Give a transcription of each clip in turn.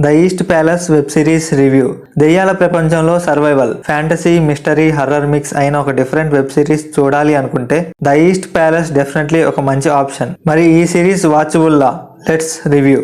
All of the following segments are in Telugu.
The East palace web series review. దెయ్యాల ప్రపంచంలో survival, fantasy, mystery, horror mix అయిన ఒక డిఫరెంట్ వెబ్ సిరీస్ చూడాలి అనుకుంటే ద ఈస్ట్ ప్యాలెస్ డెఫినెట్లీ ఒక మంచి ఆప్షన్. మరి ఈ సిరీస్ వాచబుల్లా? Let's review.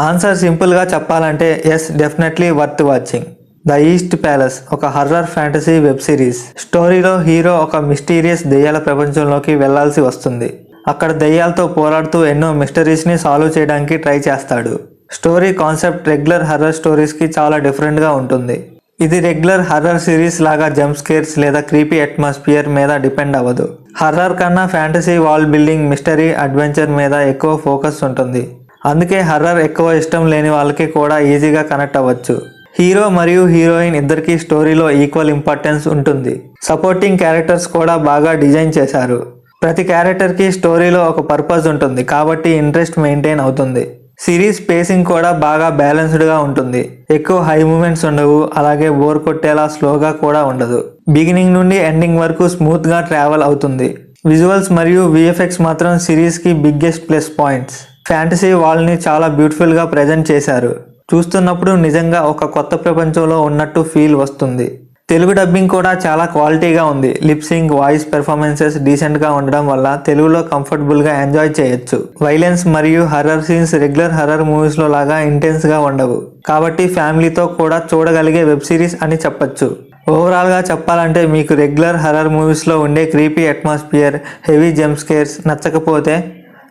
ఆన్సర్ సింపుల్ గా చెప్పాలంటే yes, definitely worth watching. The East Palace ఒక హర్రర్ ఫ్యాంటసీ వెబ్ సిరీస్. స్టోరీలో హీరో ఒక మిస్టీరియస్ దెయ్యాల ప్రపంచంలోకి వెళ్లాల్సి వస్తుంది. అక్కడ దెయ్యాలతో పోరాడుతూ ఎన్నో మిస్టరీస్ ని సాల్వ్ చేయడానికి ట్రై చేస్తాడు. Story concept regular horror stories కి చాలా డిఫరెంట్ గా ఉంటుంది. ఇది రెగ్యులర్ హర్రర్ సిరీస్ లాగా జంప్ స్కేర్స్ లేదా క్రీపీ అట్మాస్ఫియర్ మీద డిపెండ్ అవ్వదు. హర్రర్ కన్నా fantasy, wall building, mystery, adventure మీద ఎక్కువ ఫోకస్ ఉంటుంది. అందుకే హర్రర్ ఎక్కువ ఇష్టం లేని వాళ్ళకి కూడా ఈజీగా కనెక్ట్ అవ్వచ్చు. హీరో మరియు హీరోయిన్ ఇద్దరికి స్టోరీలో ఈక్వల్ ఇంపార్టెన్స్ ఉంటుంది. సపోర్టింగ్ క్యారెక్టర్స్ కూడా బాగా డిజైన్ చేశారు. ప్రతి క్యారెక్టర్ కి స్టోరీలో ఒక పర్పస్ ఉంటుంది కాబట్టి ఇంట్రెస్ట్ మెయింటైన్ అవుతుంది. సిరీస్ పేసింగ్ కూడా బాగా బ్యాలెన్స్డ్ గా ఉంటుంది. ఎక్కువ హై మూమెంట్స్ ఉండవు, అలాగే బోర్ కొట్టేలా స్లోగా కూడా ఉండదు. బిగినింగ్ నుండి ఎండింగ్ వరకు స్మూత్ గా ట్రావెల్ అవుతుంది. విజువల్స్ మరియు విఎఫ్ఎక్స్ మాత్రం సిరీస్ కి biggest plus points. Fantasy wall ని చాలా బ్యూటిఫుల్ గా ప్రెజెంట్ చేశారు. చూస్తున్నప్పుడు నిజంగా ఒక కొత్త ప్రపంచంలో ఉన్నట్టు ఫీల్ వస్తుంది. తెలుగు డబ్బింగ్ కూడా చాలా క్వాలిటీగా ఉంది. లిప్సింగ్, వాయిస్ పెర్ఫార్మెన్సెస్ డీసెంట్ గా ఉండడం వల్ల తెలుగులో కంఫర్టబుల్ గా ఎంజాయ్ చేయొచ్చు. వైలెన్స్ మరియు horror scenes regular horror movies లో లాగా ఇంటెన్స్ గా ఉండవు కాబట్టి ఫ్యామిలీతో కూడా చూడగలిగే వెబ్ సిరీస్ అని చెప్పొచ్చు. ఓవరాల్ గా చెప్పాలంటే మీకు రెగ్యులర్ హర్రర్ మూవీస్ లో ఉండే creepy atmosphere, heavy jump scares నచ్చకపోతే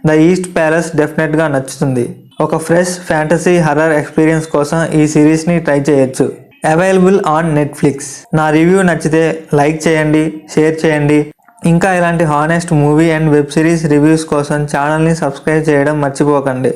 ద ఈస్ట్ ప్యాలెస్ డెఫినెట్ గా నచ్చుతుంది. ఒక ఫ్రెష్ ఫ్యాంటసీ హర్రర్ ఎక్స్పీరియన్స్ కోసం ఈ సిరీస్ ని ట్రై చేయొచ్చు. Available on Netflix. నా రివ్యూ నచ్చితే లైక్ చేయండి, షేర్ చేయండి. ఇంకా ఇలాంటి honest movie and web series reviews కోసం ఛానల్ని సబ్స్క్రైబ్ చేయడం మర్చిపోకండి.